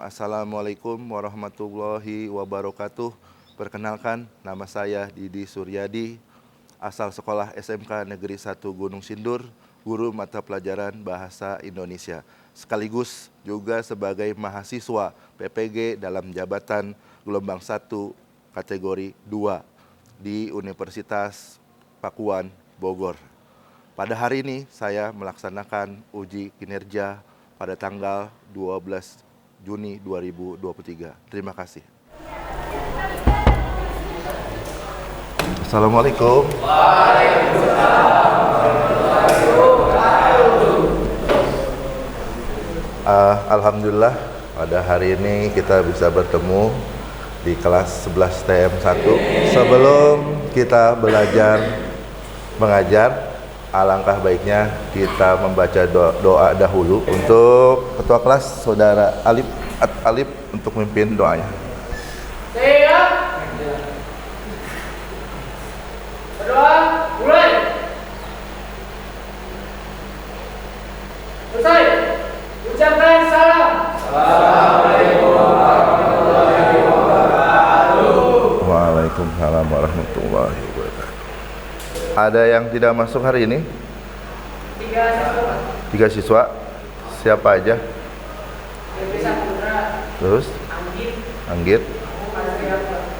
Assalamualaikum warahmatullahi wabarakatuh. Perkenalkan, nama saya Didi Suryadi, asal sekolah SMK Negeri 1 Gunung Sindur, guru mata pelajaran Bahasa Indonesia, sekaligus juga sebagai mahasiswa PPG dalam jabatan gelombang 1 kategori 2 di Universitas Pakuan, Bogor. Pada hari ini saya melaksanakan uji kinerja pada tanggal 12 Juni 2023. Terima kasih. Assalamualaikum. Alhamdulillah pada hari ini kita bisa bertemu di kelas 11 TM1. Sebelum kita belajar mengajar, alangkah baiknya kita membaca doa dahulu. Untuk ketua kelas saudara Alif untuk memimpin doanya. Siap. Berdoa, mulai. Selesai. Ucapkan salam. Assalamualaikum warahmatullahi wabarakatuh. Waalaikumsalam warahmatullahi wabarakatuh. Ada yang tidak masuk hari ini? 3 siswa. Siapa aja? Terus? Anggit.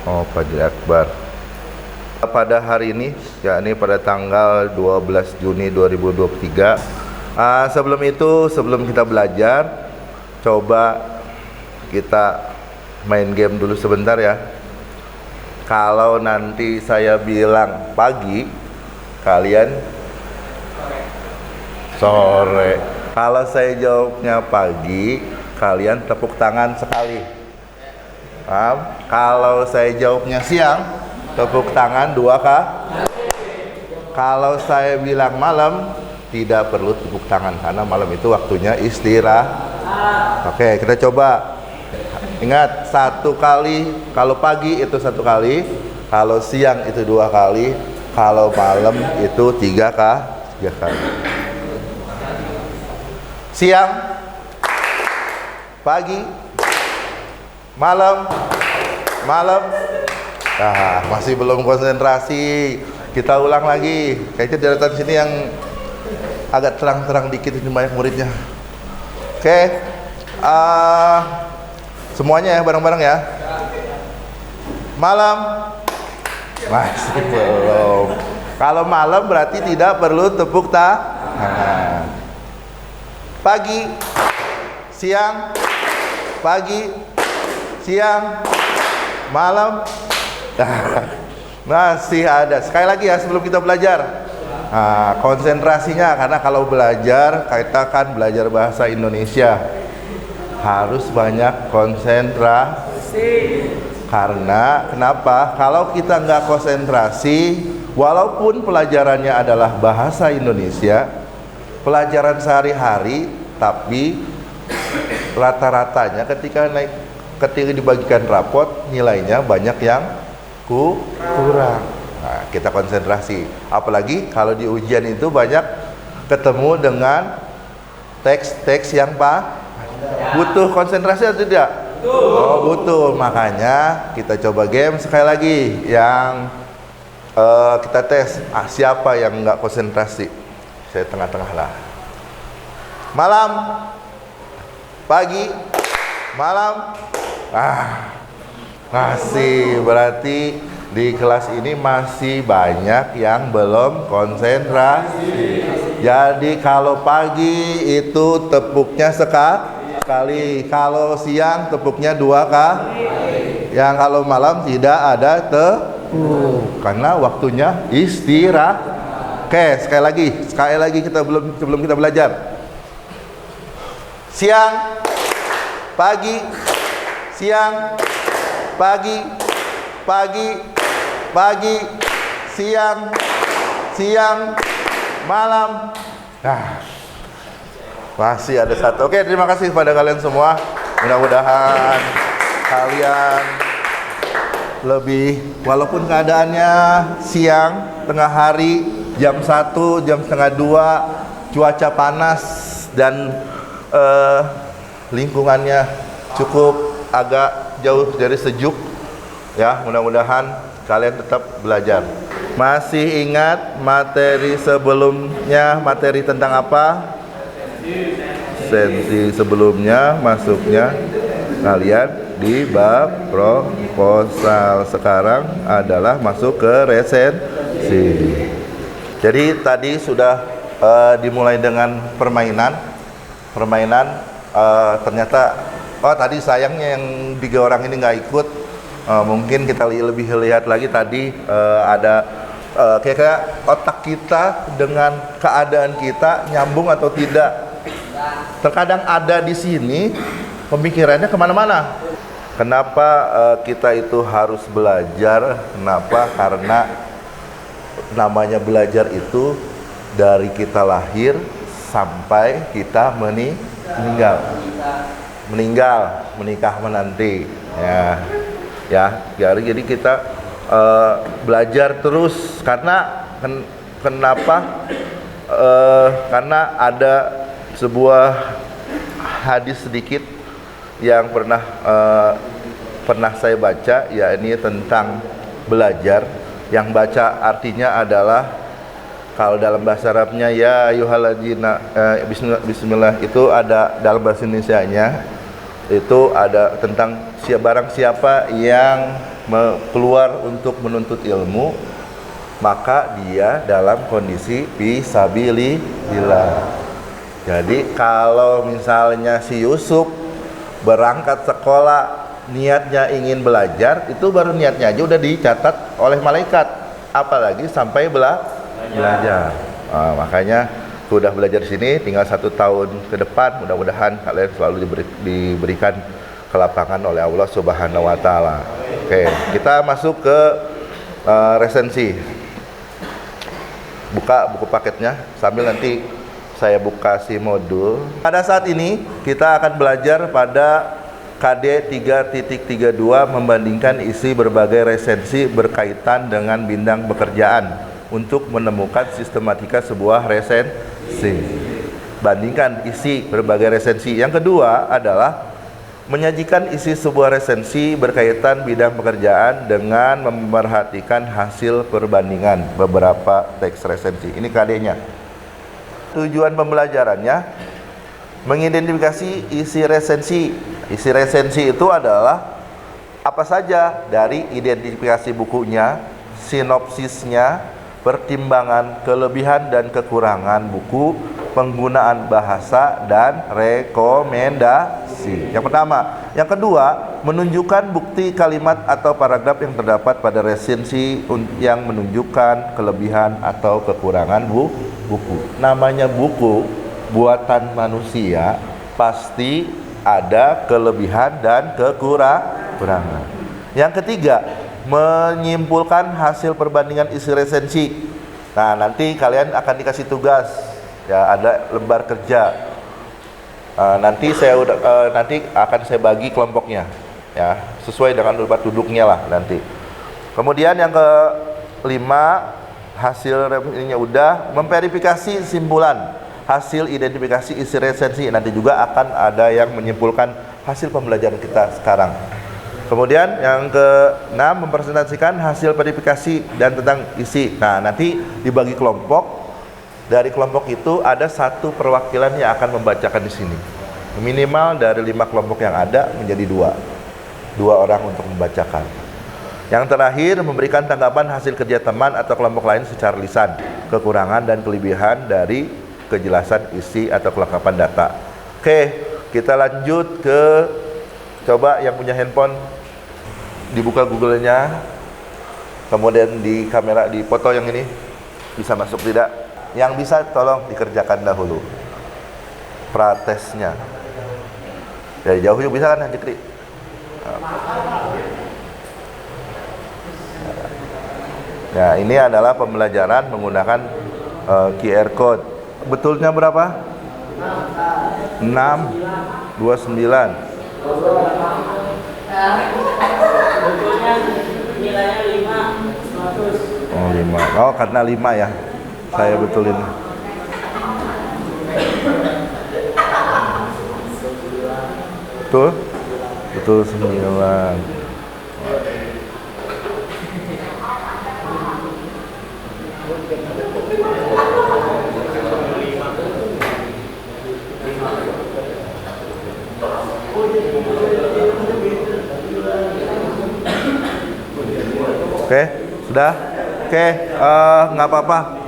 Oh, Fajri Akbar. Pada hari ini, yakni pada tanggal 12 Juni 2023. Sebelum kita belajar, coba kita main game dulu sebentar ya. Kalau nanti saya bilang pagi, kalian sore. Kalau saya jawabnya pagi, kalian tepuk tangan sekali. Paham? Kalau saya jawabnya siang, tepuk tangan 2 kali. Kalau saya bilang malam, tidak perlu tepuk tangan karena malam itu waktunya istirahat. Oke, kita coba. Ingat, 1 kali. Kalau pagi itu 1 kali, kalau siang itu 2 kali, kalau malam itu 3 kali. Siang, pagi, malam. Nah, masih belum konsentrasi. Kita ulang lagi. Kayaknya deretan sini yang agak terang-terang dikit, ini banyak muridnya. Oke. Semuanya ya, bareng-bareng ya. Malam. Masih belum. Kalau malam berarti tidak perlu tepuk tangan. Pagi, siang, pagi, siang, malam. Masih ada. Sekali lagi ya sebelum kita belajar. Konsentrasinya, karena kalau belajar, kita kan belajar bahasa Indonesia, harus banyak konsentrasi. Karena kenapa? Kalau kita nggak konsentrasi, walaupun pelajarannya adalah bahasa Indonesia, pelajaran sehari-hari, tapi rata-ratanya ketika dibagikan rapot, nilainya banyak yang kurang. Nah, kita konsentrasi. Apalagi kalau di ujian itu banyak ketemu dengan teks-teks yang butuh konsentrasi atau tidak? Oh, butuh. Makanya kita coba game sekali lagi yang kita tes siapa yang nggak konsentrasi. Saya tengah-tengah lah. Malam, pagi, malam. Masih, berarti di kelas ini masih banyak yang belum konsentrasi. Jadi kalau pagi itu tepuknya sekali, kalau siang tepuknya 2 kali. Yang kalau malam tidak ada tepuk karena waktunya istirahat. Oke, sekali lagi kita sebelum kita belajar. Siang, pagi, siang, pagi, siang, malam. Nah, masih ada 1. Oke, terima kasih kepada kalian semua. Mudah-mudahan kalian lebih, walaupun keadaannya siang, tengah hari, jam 1, jam setengah 2, cuaca panas dan lingkungannya cukup agak jauh dari sejuk ya. Mudah-mudahan kalian tetap belajar. Masih ingat materi sebelumnya, materi tentang apa? Sensi sebelumnya masuknya kalian di bab proposal. Sekarang adalah masuk ke resensi. Jadi tadi sudah dimulai dengan permainan. Ternyata tadi sayangnya yang 3 orang ini nggak ikut. Mungkin kita lebih lihat lagi tadi ada kira-kira otak kita dengan keadaan kita nyambung atau tidak. Terkadang ada di sini pemikirannya kemana-mana. Kenapa kita itu harus belajar? Kenapa? Karena namanya belajar itu dari kita lahir sampai kita menikah menanti jadi kita belajar terus kenapa karena ada sebuah hadis sedikit yang pernah saya baca, ya ini tentang belajar. Yang baca artinya adalah, kalau dalam bahasa Arabnya ya ayyuhalladzina bismillah, itu ada dalam bahasa Indonesianya itu ada tentang barang siapa yang keluar untuk menuntut ilmu, maka dia dalam kondisi fisabilillah. Jadi kalau misalnya si Yusuf berangkat sekolah niatnya ingin belajar, itu baru niatnya aja udah dicatat oleh malaikat, apalagi sampai belajar. Makanya sudah belajar di sini, tinggal 1 tahun ke depan, mudah-mudahan kalian selalu diberikan kelapangan oleh Allah Subhanahu wa Ta'ala. Oke, kita masuk ke resensi. Buka buku paketnya sambil nanti saya buka si modul. Pada saat ini kita akan belajar pada KD 3.32 membandingkan isi berbagai resensi berkaitan dengan bidang pekerjaan untuk menemukan sistematika sebuah resensi. Bandingkan isi berbagai resensi. Yang kedua adalah menyajikan isi sebuah resensi berkaitan bidang pekerjaan dengan memperhatikan hasil perbandingan beberapa teks resensi. Ini KD-nya. Tujuan pembelajarannya mengidentifikasi isi resensi. Isi resensi itu adalah apa saja dari identifikasi bukunya, sinopsisnya, pertimbangan kelebihan dan kekurangan buku, penggunaan bahasa, dan rekomendasi. Yang pertama. Yang kedua, menunjukkan bukti kalimat atau paragraf yang terdapat pada resensi yang menunjukkan kelebihan atau kekurangan buku. Namanya buku buatan manusia, pasti ada kelebihan dan kekurangan. Yang ketiga, menyimpulkan hasil perbandingan isi resensi. Nah, nanti kalian akan dikasih tugas, ya ada lembar kerja. Nanti akan saya bagi kelompoknya, ya sesuai dengan tempat duduknya lah nanti. Kemudian yang kelima, hasil ininya udah, memverifikasi simpulan hasil identifikasi isi resensi. Nanti juga akan ada yang menyimpulkan hasil pembelajaran kita sekarang. Kemudian yang ke-6, mempresentasikan hasil verifikasi dan tentang isi. Nah, nanti dibagi kelompok. Dari kelompok itu ada 1 perwakilan yang akan membacakan di sini. Minimal dari 5 kelompok yang ada menjadi 2 orang untuk membacakan. Yang terakhir, memberikan tanggapan hasil kerja teman atau kelompok lain secara lisan, kekurangan dan kelebihan dari kejelasan isi atau kelengkapan data. Oke, kita lanjut ke, coba yang punya handphone dibuka Google-nya, kemudian di kamera di foto yang ini bisa masuk tidak? Yang bisa tolong dikerjakan dahulu pratesnya. Dari jauh juga bisa kan, Jekri? Ya, ini adalah pembelajaran menggunakan QR code. Betulnya berapa? 6, 29. Betulnya nilainya 5, 100. Oh, 5. Oh, karena 5 ya. Saya betulin. Betul? betul 9. Oke, sudah? Oke, nggak apa-apa.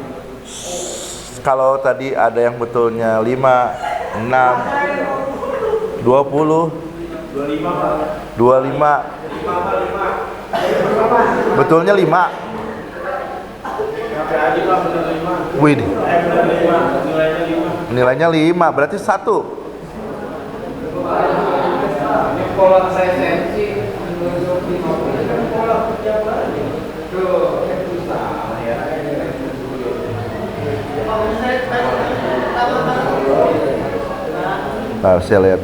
Kalau tadi ada yang betulnya 5, 6, 20, 25. Betulnya 5. Wih, nilainya 5, berarti 1. Nah, saya lihat.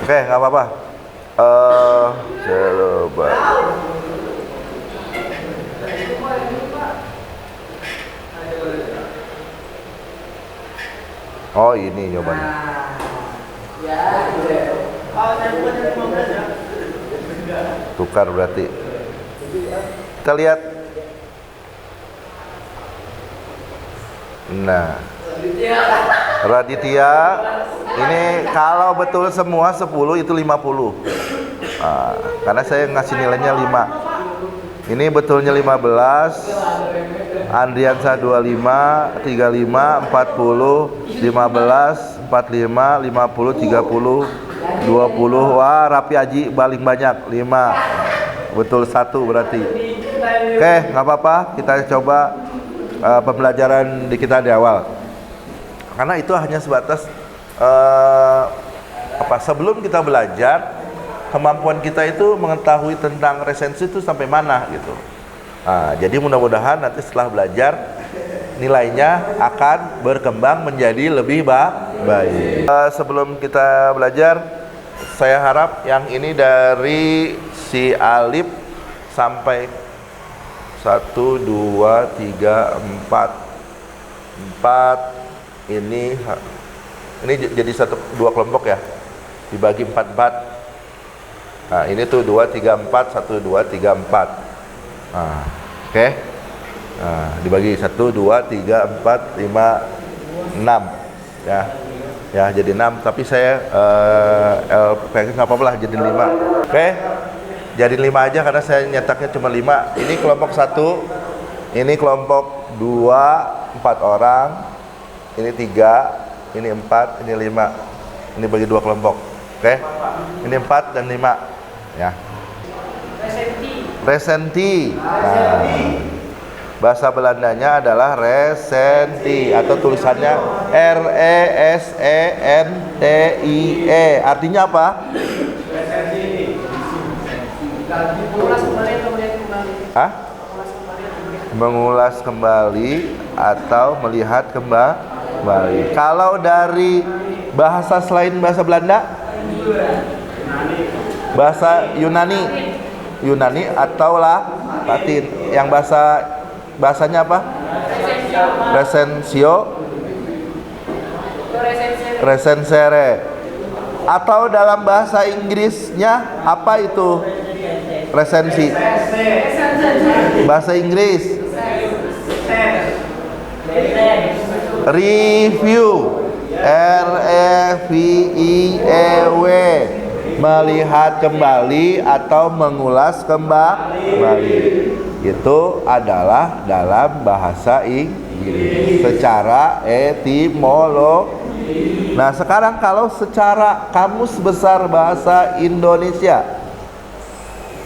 Oke, nggak apa-apa. Coba. Oh, ini jawabannya. Tukar berarti. Kita lihat. Nah, Raditya, ini kalau betul semua 10 itu 50. Nah, karena saya ngasih nilainya 5. Ini betulnya 15. Andriansa 25, 35, 40, 15, 45, 50, 30, 20. Wah, Rapi Aji paling banyak 5. Betul 1 berarti. Oke, nggak apa-apa. Kita coba pembelajaran di kita di awal. Karena itu hanya sebatas sebelum kita belajar, kemampuan kita itu mengetahui tentang resensi itu sampai mana gitu. Nah, jadi mudah-mudahan nanti setelah belajar nilainya akan berkembang menjadi lebih baik. Sebelum kita belajar, saya harap yang ini dari si Alif sampai 1, 2, 3, 4 ini jadi 2 kelompok ya, dibagi 4. Nah, ini tuh 2, 3, 4, 1, 2, 3, 4. Nah, oke. Nah, dibagi 1, 2, 3, 4, 5, 6 ya. Ya, jadi 6, tapi saya LPX nggak apa-apa lah jadi 5. Oke. Jadi 5 aja karena saya nyetaknya cuma 5. Ini kelompok 1, ini kelompok 2, 4 orang. Ini 3, ini 4, ini 5. Ini bagi 2 kelompok. Oke. Ini 4 dan 5 ya. Resenti. Nah, bahasa Belandanya adalah resenti atau tulisannya RESENTIE. Artinya apa? Hah? Mengulas kembali atau melihat kembali. Kalau dari bahasa selain bahasa Belanda, bahasa Yunani atau Latin. Yang bahasanya apa? Recensere. Atau dalam bahasa Inggrisnya apa itu? Resensi. Bahasa Inggris. Review. REVIEW. Melihat kembali atau mengulas kembali. Itu adalah dalam bahasa Inggris secara etimologi. Nah, sekarang kalau secara Kamus Besar Bahasa Indonesia,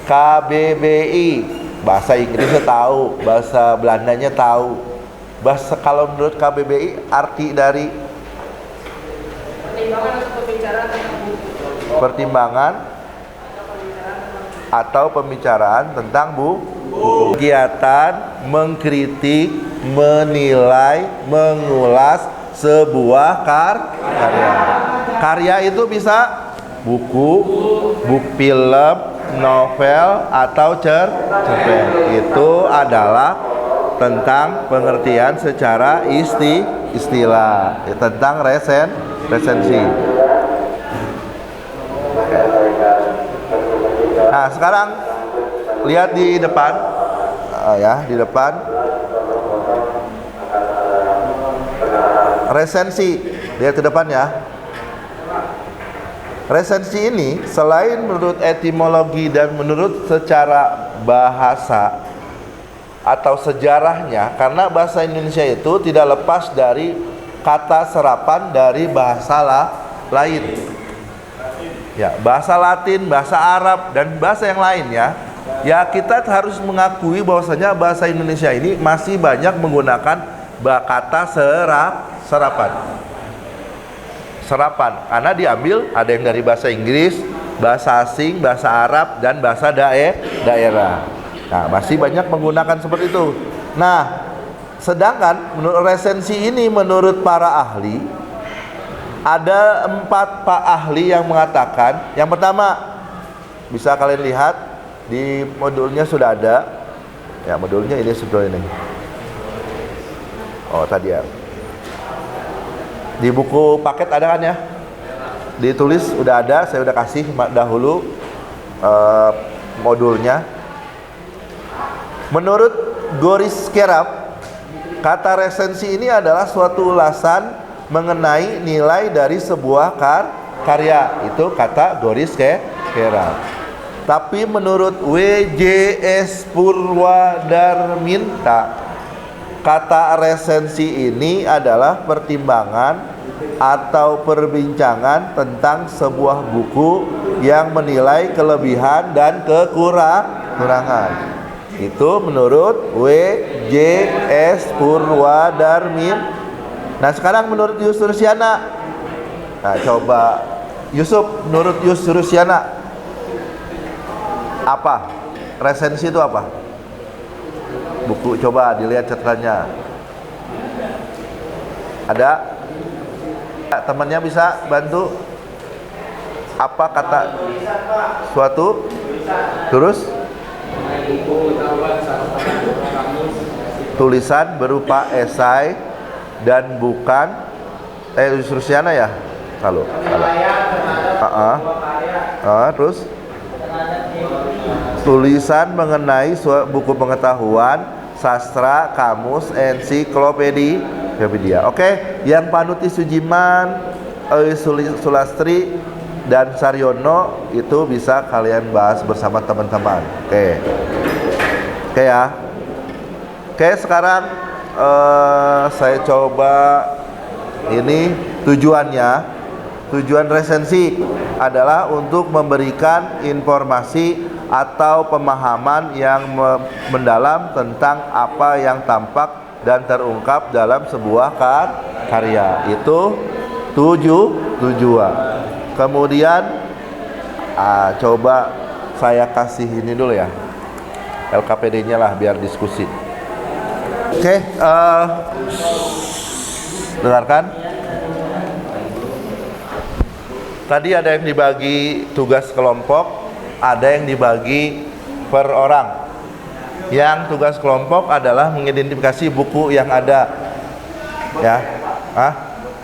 KBBI, bahasa Inggrisnya tahu, bahasa Belandanya tahu. Kalau menurut KBBI arti dari pertimbangan atau pembicaraan tentang buku. Kegiatan mengkritik, menilai, mengulas sebuah karya. Karya itu bisa buku, film, novel atau cerpen. Itu adalah tentang pengertian secara istilah, tentang resensi. Nah, sekarang lihat di depan, di depan resensi. Lihat ke depan ya. Resensi ini selain menurut etimologi dan menurut secara bahasa atau sejarahnya, karena bahasa Indonesia itu tidak lepas dari kata serapan dari bahasa lain. Ya, bahasa Latin, bahasa Arab, dan bahasa yang lain ya. Ya, kita harus mengakui bahwasanya bahasa Indonesia ini masih banyak menggunakan kata serapan, karena diambil ada yang dari bahasa Inggris, bahasa asing, bahasa Arab, dan bahasa daerah. Nah, masih banyak menggunakan seperti itu. Nah, sedangkan menurut resensi ini, menurut para ahli, ada 4 pak ahli yang mengatakan. Yang pertama, bisa kalian lihat di modulnya sudah ada. Ya, modulnya ini sudah ini. Oh, tadi ya. Di buku paket ada kan ya? Ditulis udah ada, saya udah kasih dahulu modulnya. Menurut Goris Kerap, kata resensi ini adalah suatu ulasan mengenai nilai dari sebuah karya. Itu kata Goris Kerap. Tapi menurut W.J.S. Purwadarminta, kata resensi ini adalah pertimbangan atau perbincangan tentang sebuah buku yang menilai kelebihan dan kekurangan. Itu menurut W.J.S. Purwadarminta. Nah, sekarang menurut Yusuf Rusyana. Nah, coba Yusuf, menurut Yusuf Rusyana, apa? Resensi itu apa? Buku, coba dilihat catatannya. Ada? Temannya bisa bantu? Apa kata suatu? Terus? Tulisan berupa esai dan bukan Rusyana ya? Kalau terus tulisan mengenai buku pengetahuan, sastra, kamus, ensiklopedia. Oke, yang Panuti Sujiman, Sulastri, dan Saryono itu bisa kalian bahas bersama teman-teman. Oke ya. Oke, sekarang saya coba ini tujuan resensi adalah untuk memberikan informasi atau pemahaman yang mendalam tentang apa yang tampak dan terungkap dalam sebuah karya. Itu tujuan. Kemudian coba saya kasih ini dulu ya, LKPD-nya lah biar diskusi. Oke, dengarkan. Tadi ada yang dibagi tugas kelompok, ada yang dibagi per orang. Yang tugas kelompok adalah mengidentifikasi buku yang ada, ya,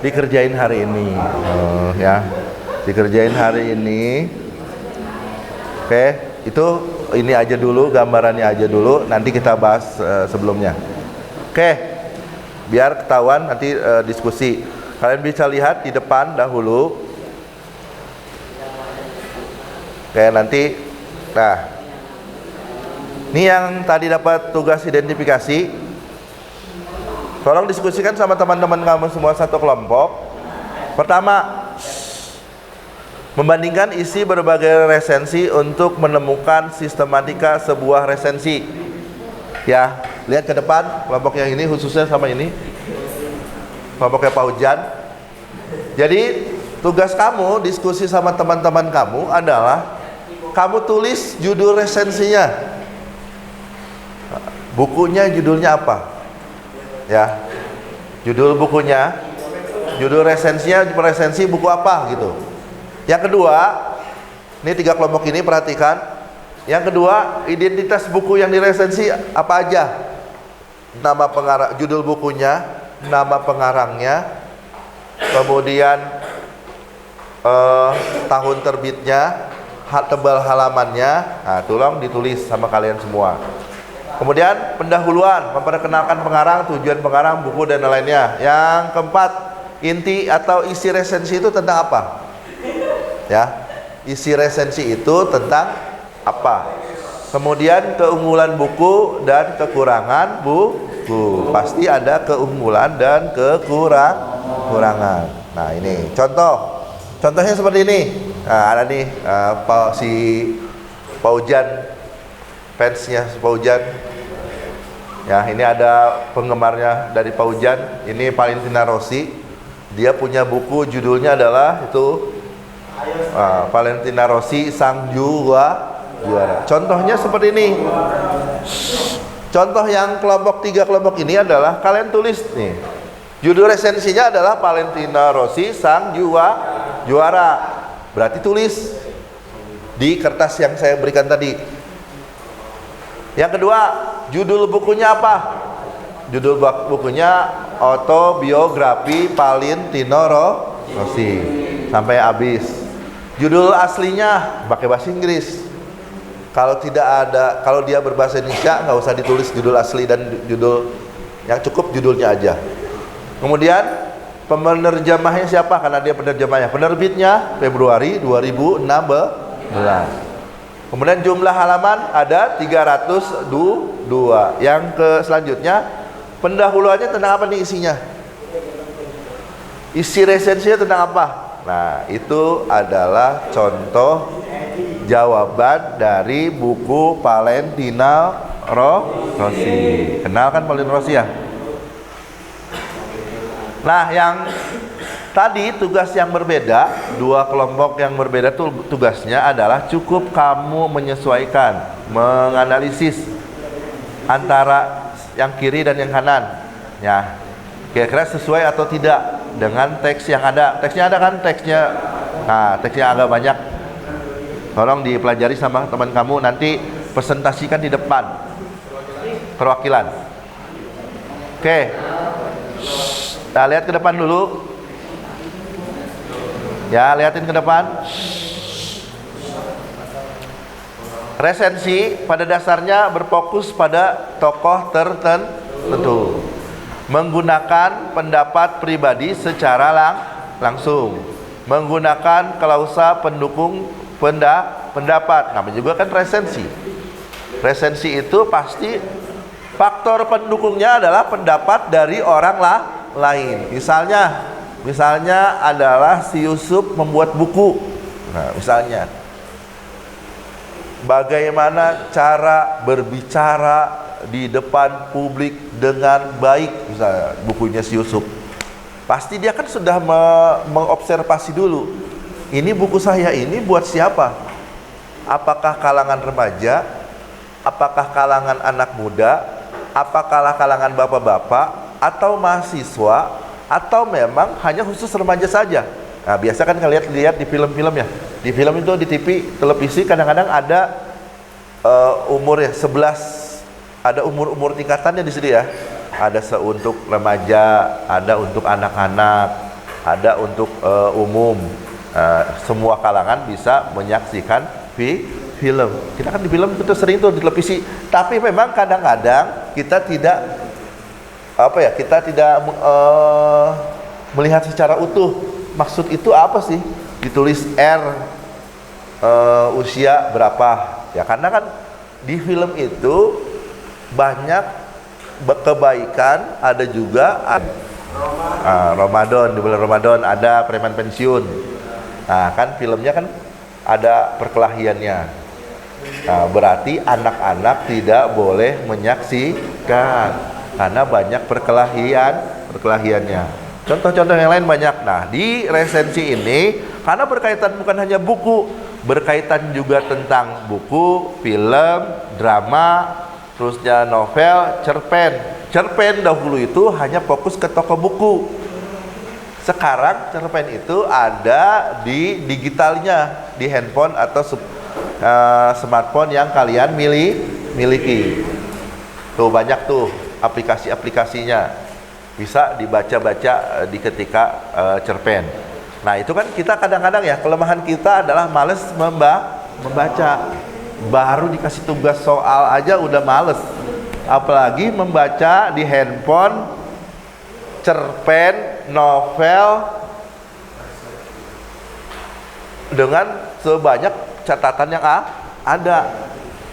dikerjain hari ini, ya, dikerjain hari ini. Oke, itu ini aja dulu, gambarannya aja dulu, nanti kita bahas sebelumnya. Oke, biar ketahuan nanti diskusi. Kalian bisa lihat di depan dahulu. Oke, nanti, nah, ini yang tadi dapat tugas identifikasi. Tolong diskusikan sama teman-teman kamu semua satu kelompok. Pertama, membandingkan isi berbagai resensi untuk menemukan sistematika sebuah resensi. Ya, lihat ke depan kelompok yang ini, khususnya sama ini, kelompoknya Pak Hujan. Jadi tugas kamu diskusi sama teman-teman kamu adalah kamu tulis judul resensinya. Bukunya judulnya apa? Ya, judul bukunya, judul resensinya, resensi buku apa gitu. Yang kedua, ini 3 kelompok ini perhatikan. Yang kedua, identitas buku yang diresensi apa aja. nama pengarang, judul bukunya, nama pengarangnya, kemudian tahun terbitnya, tebal halamannya. Nah, tolong ditulis sama kalian semua. Kemudian pendahuluan, memperkenalkan pengarang, tujuan pengarang, buku dan lainnya. Yang keempat, inti atau isi resensi itu tentang apa? Ya, isi resensi itu tentang apa? Kemudian keunggulan buku dan kekurangan buku. Pasti ada keunggulan dan kekurangan. Nah, ini contoh. Contohnya seperti ini. Nah, ada nih si Paujan, fansnya si Paujan. Ya, ini ada penggemarnya dari Paujan. Ini Valentina Rossi. Dia punya buku, judulnya adalah itu Valentina Rossi Sang Juara. Contohnya seperti ini. Contoh yang tiga kelompok ini adalah kalian tulis nih. Judul resensinya adalah Valentina Rossi Sang Juara. Berarti tulis di kertas yang saya berikan tadi. Yang kedua, judul bukunya apa? Judul bukunya Autobiografi Valentino Rossi sampai habis. Judul aslinya pakai bahasa Inggris. Kalau tidak ada, kalau dia berbahasa Indonesia nggak usah ditulis judul asli dan judul, yang cukup judulnya aja. Kemudian penerjemahnya siapa? Karena dia penerjemahnya. Penerbitnya Februari 2016. Kemudian jumlah halaman ada 302. Yang selanjutnya, pendahuluannya tentang apa nih isinya? Isi resensinya tentang apa? Nah, itu adalah contoh jawaban dari buku Valentina Rossi. Kenal kan Valentina Rossi ya? Nah, yang tadi tugas yang berbeda, dua kelompok yang berbeda tugasnya adalah cukup kamu menyesuaikan, menganalisis antara yang kiri dan yang kanan. Ya, kira-kira sesuai atau tidak dengan teks yang ada. Teksnya ada kan? Teksnya agak banyak. Tolong dipelajari sama teman kamu, nanti presentasikan di depan perwakilan. Oke. Nah, lihat ke depan dulu. Ya, lihatin ke depan. Resensi pada dasarnya berfokus pada tokoh tertentu, menggunakan pendapat pribadi secara langsung, menggunakan klausa pendukung pendapat. Namanya juga kan resensi. Resensi itu pasti faktor pendukungnya adalah pendapat dari orang lain. Misalnya adalah si Yusuf membuat buku. Nah, misalnya bagaimana cara berbicara di depan publik dengan baik, misalnya bukunya si Yusuf. Pasti dia kan sudah mengobservasi dulu. Ini buku saya ini buat siapa? Apakah kalangan remaja? Apakah kalangan anak muda? Apakah kalangan bapak-bapak atau mahasiswa, atau memang hanya khusus remaja saja? Nah, biasa kan kalian lihat di film-film ya. Di film itu, di TV, televisi kadang-kadang ada umur ya, 11, ada umur tingkatannya di sini ya. Ada untuk remaja, ada untuk anak-anak, ada untuk umum. Semua kalangan bisa menyaksikan film. Kita kan di film itu sering tuh di televisi, tapi memang kadang-kadang kita tidak melihat secara utuh. Maksud itu apa sih? Ditulis usia berapa? Ya karena kan di film itu banyak kebaikan, ada juga Ramadan, di bulan Ramadan ada preman pensiun. Nah kan filmnya kan ada perkelahiannya. Nah, berarti anak-anak tidak boleh menyaksikan karena banyak perkelahiannya. Contoh-contoh yang lain banyak. Nah, di resensi ini karena berkaitan bukan hanya buku, berkaitan juga tentang buku, film, drama, terusnya novel, cerpen. Cerpen dahulu itu hanya fokus ke toko buku. Sekarang cerpen itu ada di digitalnya, di handphone atau smartphone yang kalian miliki. Tuh banyak tuh. aplikasi-aplikasinya. Bisa dibaca-baca di ketika cerpen. Nah itu kan kita kadang-kadang ya, kelemahan kita adalah males membaca. Baru dikasih tugas soal aja udah males, apalagi membaca di handphone, cerpen, novel dengan sebanyak catatan yang ada.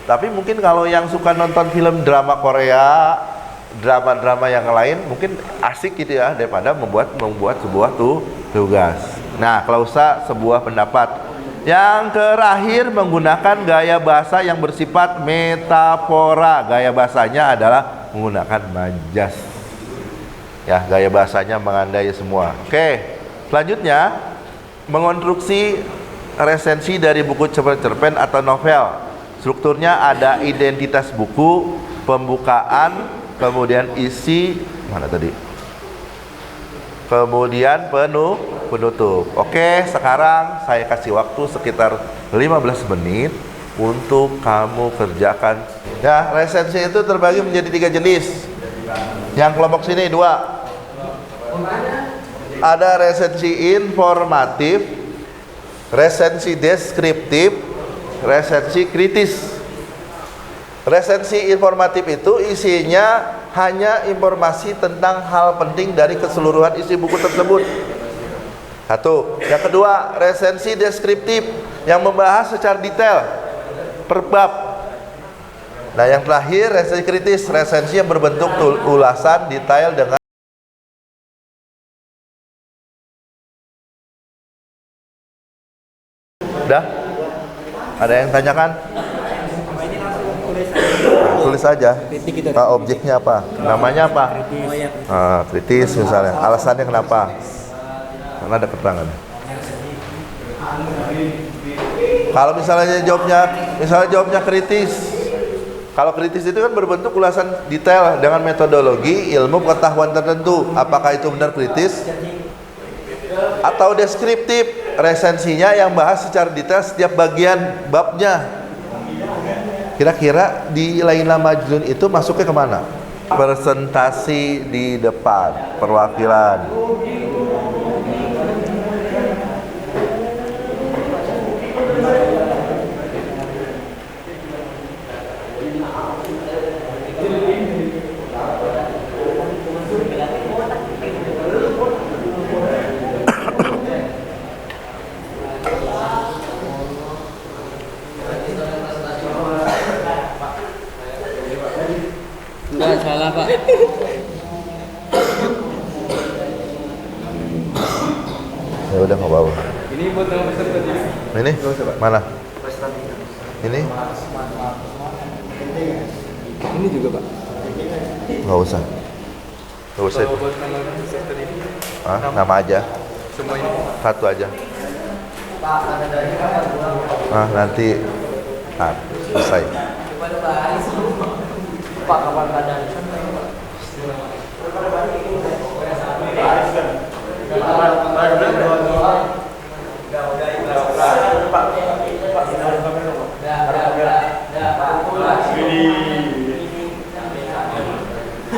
Tapi mungkin kalau yang suka nonton film drama Korea, drama-drama yang lain mungkin asik gitu ya, daripada membuat sebuah tugas. Nah, klausa sebuah pendapat. Yang terakhir, menggunakan gaya bahasa yang bersifat metafora. Gaya bahasanya adalah menggunakan majas. Ya, gaya bahasanya mengandai semua. Oke, selanjutnya mengonstruksi resensi dari buku cerpen atau novel. Strukturnya ada identitas buku, pembukaan, kemudian isi, mana tadi? Kemudian penutup. Oke, sekarang saya kasih waktu sekitar 15 menit untuk kamu kerjakan. Ya, resensi itu terbagi menjadi 3 jenis. Yang kelompok sini 2. Ada resensi informatif, resensi deskriptif, resensi kritis. Resensi informatif itu isinya hanya informasi tentang hal penting dari keseluruhan isi buku tersebut. Satu. Yang kedua, resensi deskriptif yang membahas secara detail per bab. Nah, yang terakhir resensi kritis, resensi yang berbentuk ulasan detail dengan udah? Ada yang tanyakan? Tulis aja. Objeknya apa? Namanya apa? Kritis misalnya. Alasannya kenapa? Karena ada keterangan. Kalau misalnya jawabnya kritis. Kalau kritis itu kan berbentuk ulasan detail dengan metodologi ilmu pengetahuan tertentu. Apakah itu benar kritis? Atau deskriptif, resensinya yang bahas secara detail setiap bagian babnya. Kira-kira di Laila Majnun itu masuknya kemana? Presentasi di depan, perwakilan. Enggak salah, Pak. Ya udah nggak apa-apa. Ini buat yang peserta jadi. Ini mana? Ini? Ini juga, Pak. Nggak usah. Nggak usah. Kalau buat nama peserta ini. Nama aja. Semua ini. Satu aja. Nanti selesai. Pak, kapan keadaan?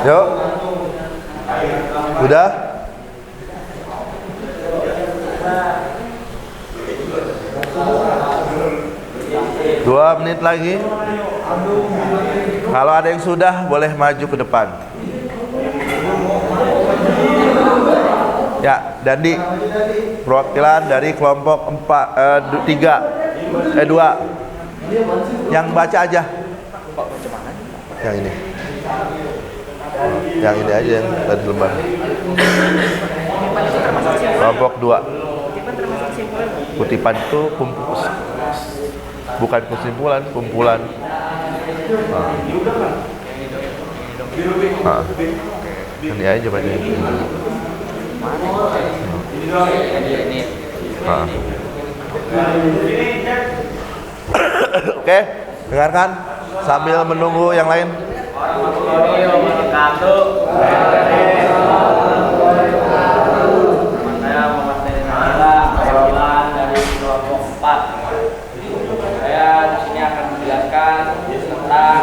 Yuk. Udah? Dua menit lagi. Kalau ada yang sudah, boleh maju ke depan. Ya, Dandi, perwakilan dari kelompok 2. Yang baca aja. Yang ini. Yang ini aja yang tadi lembar. Kelompok 2. Kutipan itu bukan kesimpulan, kumpulan. Ini aja banyak. Oke, dengarkan sambil menunggu yang lain. Saya di sini akan menjelaskan tentang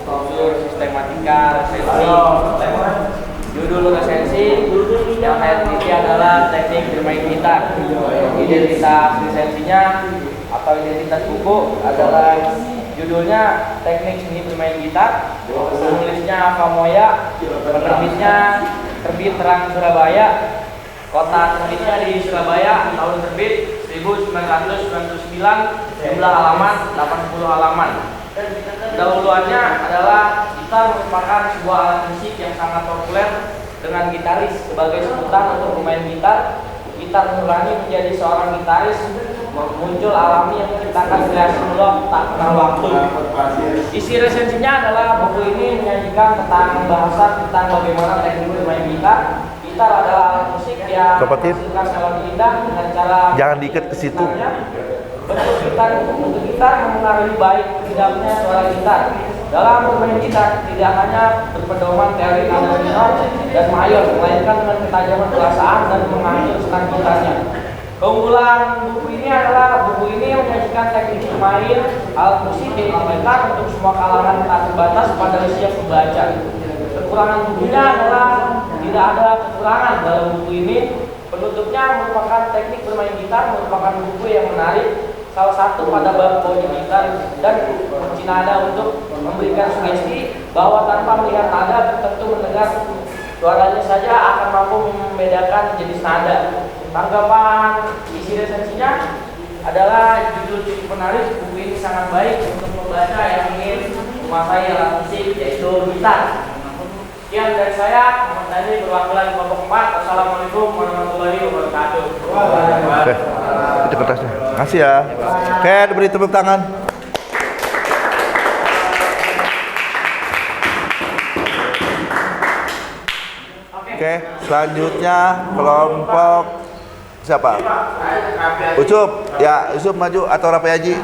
struktur sistematika ada teknik bermain gitar. Identitas lisensinya atau identitas buku adalah judulnya teknik seni bermain gitar. Penulisnya Famoya, penerbitnya Terbit Terang Surabaya. Kota terbitnya di Surabaya, tahun terbit 1999, jumlah halaman 80 halaman. Pendahuluannya adalah gitar merupakan sebuah alat musik yang sangat populer dengan gitaris sebagai sebutan untuk pemain gitar. Gitar nurani menjadi seorang gitaris muncul alami yang menciptakan kreasi mulok tak kenal waktu. Isi resensinya adalah buku ini menyajikan tentang pembahasan tentang bagaimana teknik bermain gitar. Gitar adalah alat musik yang menghasilkan melodi indah dengan cara Jangan diikat ke situ. Bentuk gitar mengaruhi baik tidaknya suara gitar. Dalam bermain gitar tidak hanya berpedoman teori nada minor dan mayor, melainkan dengan ketajaman perasaan dan mengatur senang gitarnya. Keunggulan buku ini adalah buku ini menyajikan teknik bermain alat musik yaitu gitar untuk semua kalangan tak terbatas pada usia pembaca. Kekurangan bukunya adalah tidak ada kekurangan dalam buku ini. Penutupnya merupakan teknik bermain gitar merupakan buku yang menarik. Salah satu pada bab body gitar dan kunci nada untuk memberikan sugesti bahwa tanpa melihat nada tentu mendengar suaranya saja akan mampu membedakan jenis nada. Tanggapan isi resensinya adalah judul cukup menarik, buku ini sangat baik untuk pembaca yang ingin menguasai alat musik yaitu gitar. Sekian dari saya, Muhammad Dhani perwakilan kelompok 4. Assalamualaikum warahmatullahi wabarakatuh. Oke, itu kertasnya. Makasih ya. Oke, diberi tepuk tangan. Oke, selanjutnya kelompok siapa? Ucup. Ya, Ucup maju atau Rapi Haji?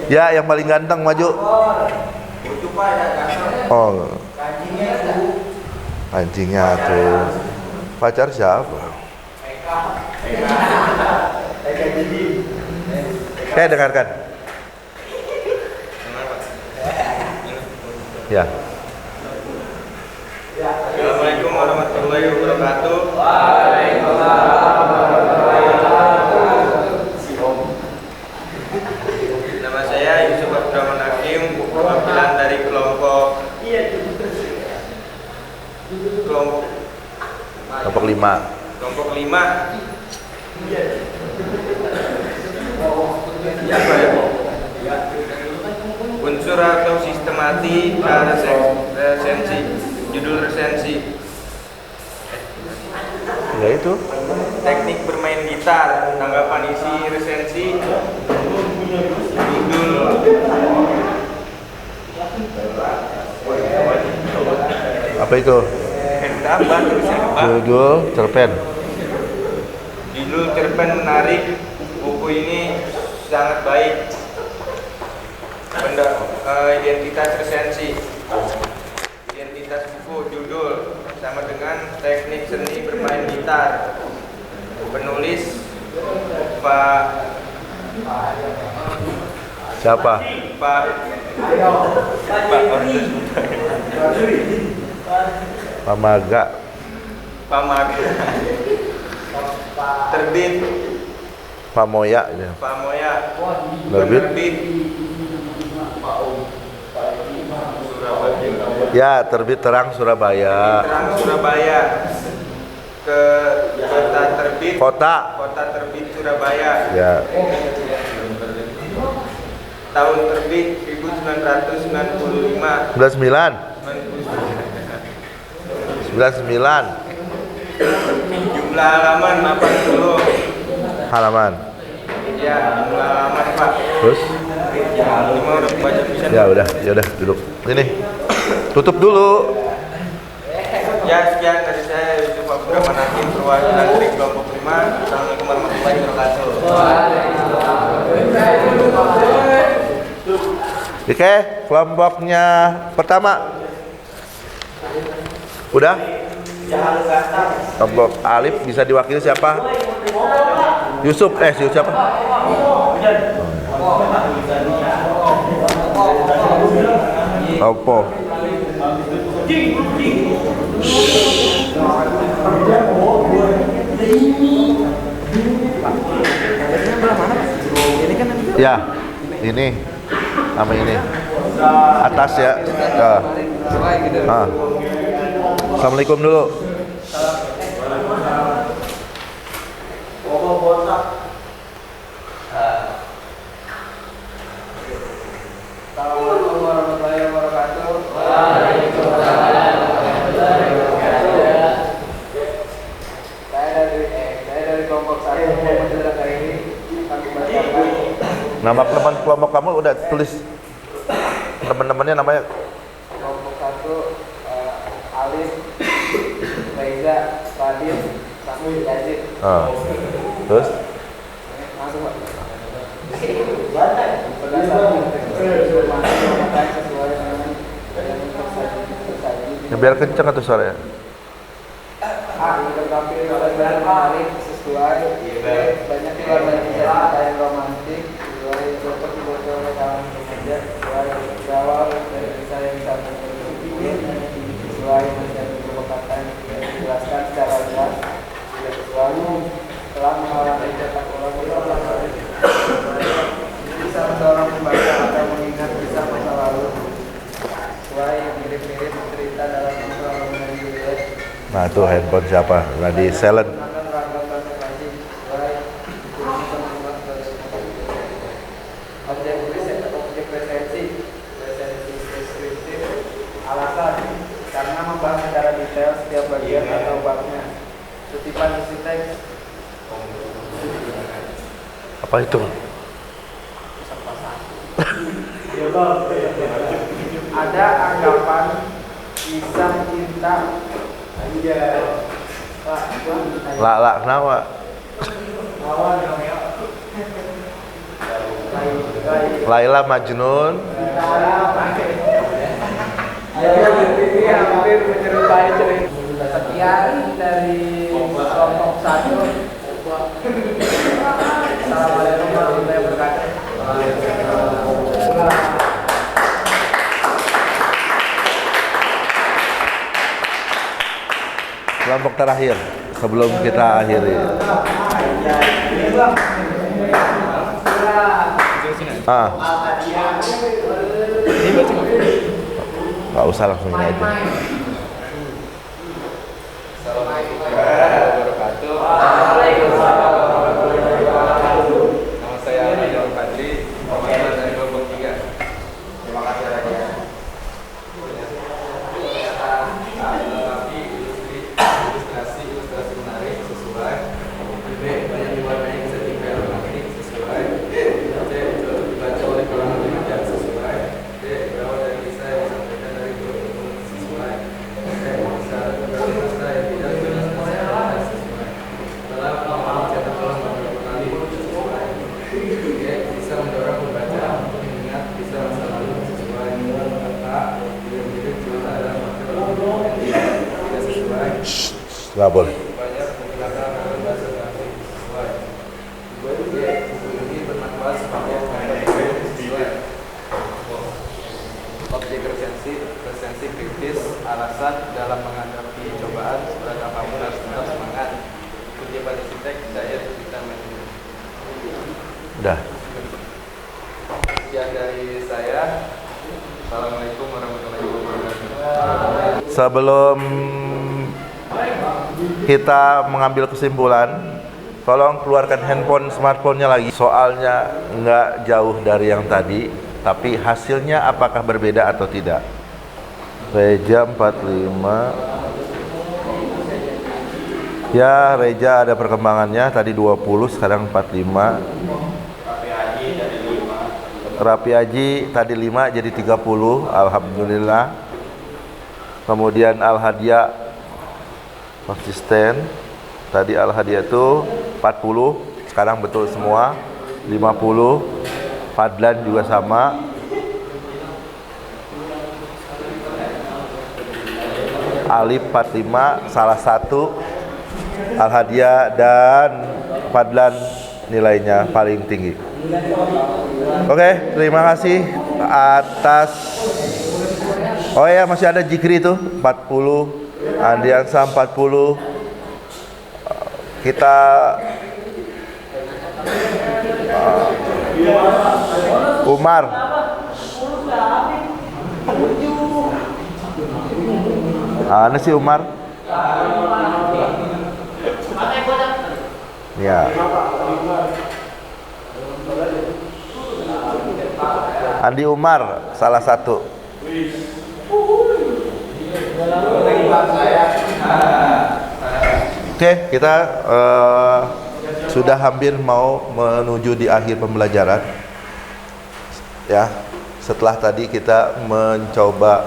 Ya, yang paling ganteng maju. Oh, anjingnya tuh. Pacar siapa? Dengarkan. Ya. Assalamualaikum warahmatullahi wabarakatuh. Nama saya Yusuf Abdurrahman Hakim, perwakilan dari kelompok 5. Kelompok 5. Unsur atau sistematika resensi. Judul resensi. Ya itu. Teknik bermain gitar. Tanggapan isi resensi. Judul. Apa itu? Tambah tulisan apa? Judul cerpen. Judul cerpen menarik. Buku ini sangat baik. Identitas resensi. Identitas buku judul sama dengan teknik seni bermain gitar. Penulis Pak Siapa? Pak Pamaga. Terbit Pamoya. Ya. Pamoya. Terbit. Penerbit Ya, Terbit Terang Surabaya. Terang Surabaya. Ke kota terbit. Kota. Kota terbit Surabaya. Ya. Tahun terbit 1995. 99. 99. Jumlah halaman 80. Halaman. Ya, jumlah halaman Pak. Terus? Ini mau udah baca bisa. Ya udah duduk. Sini. Tutup dulu. Ya, sekian dari saya Yusuf Abdurrahman Hakim, perwakilan dari kelompok 5. Assalamualaikum warahmatullahi wabarakatuh. Oke, kelompoknya pertama. Udah? Kelompok Alif bisa diwakili siapa? Yusuf, siapa? Opo. Ya, ini sama ini atas ya. Assalamualaikum dulu. Assalamualaikum warahmatullahi wabarakatuh. Saya dari kelompok 1 Muhammadiyah kali ini akan membacakan Nama kelompok kamu udah tulis teman-temannya namanya. kelompok 1 Alif, Reza, Fadil, Sami, Yazid. Terus Langsung Pak. Berdasarkan teks sesuai dengan yang tersaji. biar kenceng atau suaranya. Tetapi menarik sesuai banyak keluarga cerita yang romantis sesuai cocok dibaca oleh kalangan remaja sesuai berawal dari kisah yang satu sesuai dengan provokatan yang dijelaskan secara jelas tidak sesuai telah mengalami cetak ulang bisa seorang membaca atau mengingat kisah masa lalu sesuai yang mirip-mirip cerita dalam novel roman Juliet. Nah, itu handphone siapa? Nah, di silent. Objek presensi deskriptif, alasan karena membahas secara detail setiap bagian atau babnya. Kutipan isi teks Apa itu? ada anggapan kisah cinta. Lak kenapa? Laila Majnun. Hampir menyerupai cerita. Sekian dari kelompok 1. Assalamualaikum warahmatullahi wabarakatuh. Kelompok terakhir sebelum kita akhiri. Nggak usah langsung ini aja. Assalamualaikum warahmatullahi wabarakatuh. Nama saya Abdul Fadli, perwakilan dari kelompok 3. Terima kasih Raja. Ilustrasi menarik sesuai. B. Banyak diwarnai bisa diwarnai sesuai. C. Cocok dibaca oleh kalangan remaja sesuai. D. Berawal dari kisah yang disampaikan dari guru sesuai. E. Bisa berkata yang tidak jelas sesuai. Telah mencetak ulang beberapa kali sesuai. G. Bisa mendorong pembaca untuk mengingat kisah masa lalu sesuai. A. Mirip-mirip cerita dalam novel yang tidak sesuai. Nggak boleh. Banyak menggunakan bahasa grafik sesuai. Buku ini bermanfaat sebagai sesuai. Objek resensi kritis, alasan dalam menghadapi cobaan seberapa kamu harus tetap semangat. Kutipan isi teks saya cerita menuju. Udah. Sekian dari saya. Assalamualaikum warahmatullahi wabarakatuh. Sebelum kita mengambil kesimpulan, tolong keluarkan handphone, smartphone-nya lagi. Soalnya nggak jauh dari yang tadi, tapi hasilnya apakah berbeda atau tidak. Reja 45. Ya, Reja ada perkembangannya, tadi 20, sekarang 45. Rapi Haji tadi 5 jadi 30, alhamdulillah. Kemudian Al-Hadiah konsisten. Tadi Al-Hadiah itu 40, sekarang betul semua 50. Fadlan juga sama. Alif 45, salah satu. Al-Hadiah dan Fadlan nilainya paling tinggi. Oke, terima kasih. atas. Oh ya, masih ada Jikri itu 40, Andiansa 40. Kita Umar. Mana sih Umar? Ya. Andi Umar salah satu. Oke, kita sudah hampir mau menuju di akhir pembelajaran. Ya, setelah tadi kita mencoba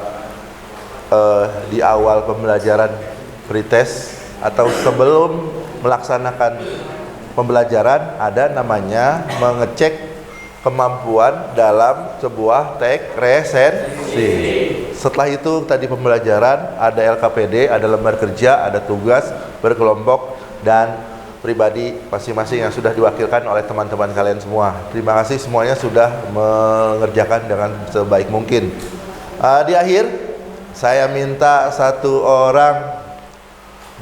di awal pembelajaran pretest atau sebelum melaksanakan pembelajaran ada namanya mengecek kemampuan dalam sebuah tek resensi. Setelah itu tadi pembelajaran ada LKPD, ada lembar kerja, ada tugas berkelompok dan pribadi masing-masing yang sudah diwakilkan oleh teman-teman kalian semua. Terima kasih semuanya sudah mengerjakan dengan sebaik mungkin. Di akhir saya minta satu orang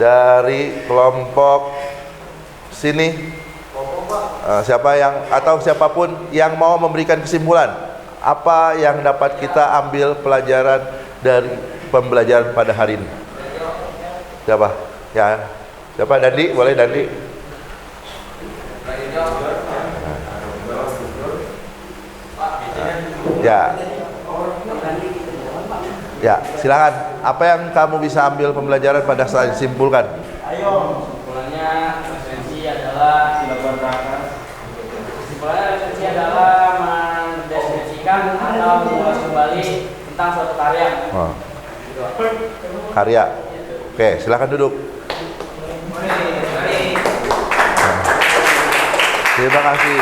dari kelompok sini, siapa yang atau siapapun yang mau memberikan kesimpulan apa yang dapat kita ambil pelajaran dari pembelajaran pada hari ini. Siapa? Ya, siapa? Dandi, boleh Dandi. Ya. Ya, silakan. Apa yang kamu bisa ambil pembelajaran pada saat disimpulkan? Kesimpulannya resensi adalah mendeskripsikan atau mengulas kembali tentang suatu karya. Oh. Karya. Oke, silakan duduk. Terima kasih.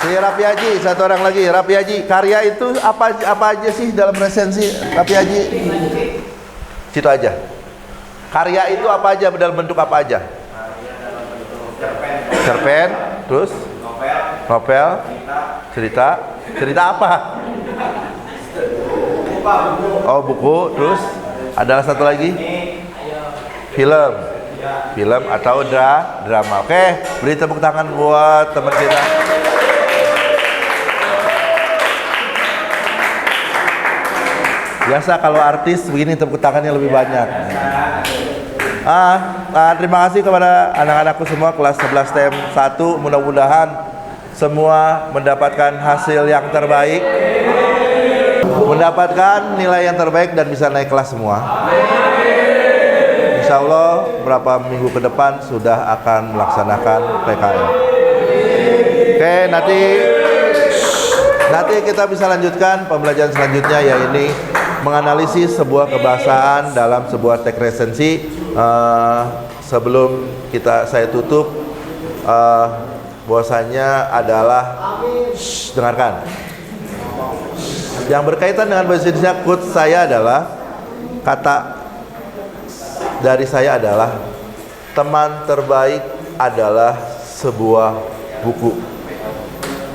Si Rapi Haji, satu orang lagi. Rapi Haji, karya itu apa aja sih dalam resensi? Rapi Haji, situ aja. Karya itu apa aja, dalam bentuk apa aja? Cerpen, terus novel, cerita apa? Oh, buku, terus adalah satu lagi film atau drama. Oke, beri tepuk tangan buat teman kita. Biasa kalau artis begini tepuk tangannya lebih banyak. Terima kasih kepada anak-anakku semua kelas 11 TM 1. Mudah-mudahan semua mendapatkan hasil yang terbaik, mendapatkan nilai yang terbaik dan bisa naik kelas semua. Insya Allah beberapa minggu ke depan sudah akan melaksanakan PKL. Oke, nanti kita bisa lanjutkan pembelajaran selanjutnya, yaitu menganalisis sebuah kebahasaan dalam sebuah teks resensi. Sebelum saya tutup, bahwasanya adalah dengarkan. Yang berkaitan dengan bahasa Indonesia, quote saya adalah, kata dari saya adalah, teman terbaik adalah sebuah buku.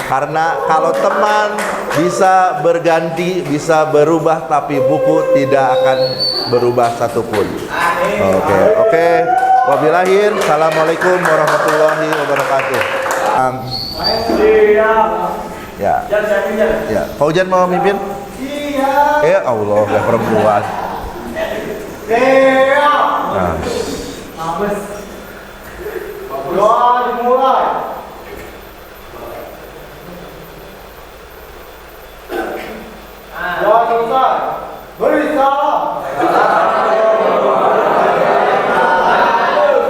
Karena kalau teman bisa berganti, bisa berubah, tapi buku tidak akan berubah satupun. Oke. Wabillahi, assalamualaikum warahmatullahi wabarakatuh. Ya. Faujan mau mimpin? Ya Allah, ya perempuan. Nah. Dimulai. Ya selesai. Bersalah.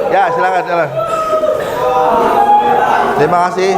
Ya, silakan. Terima kasih.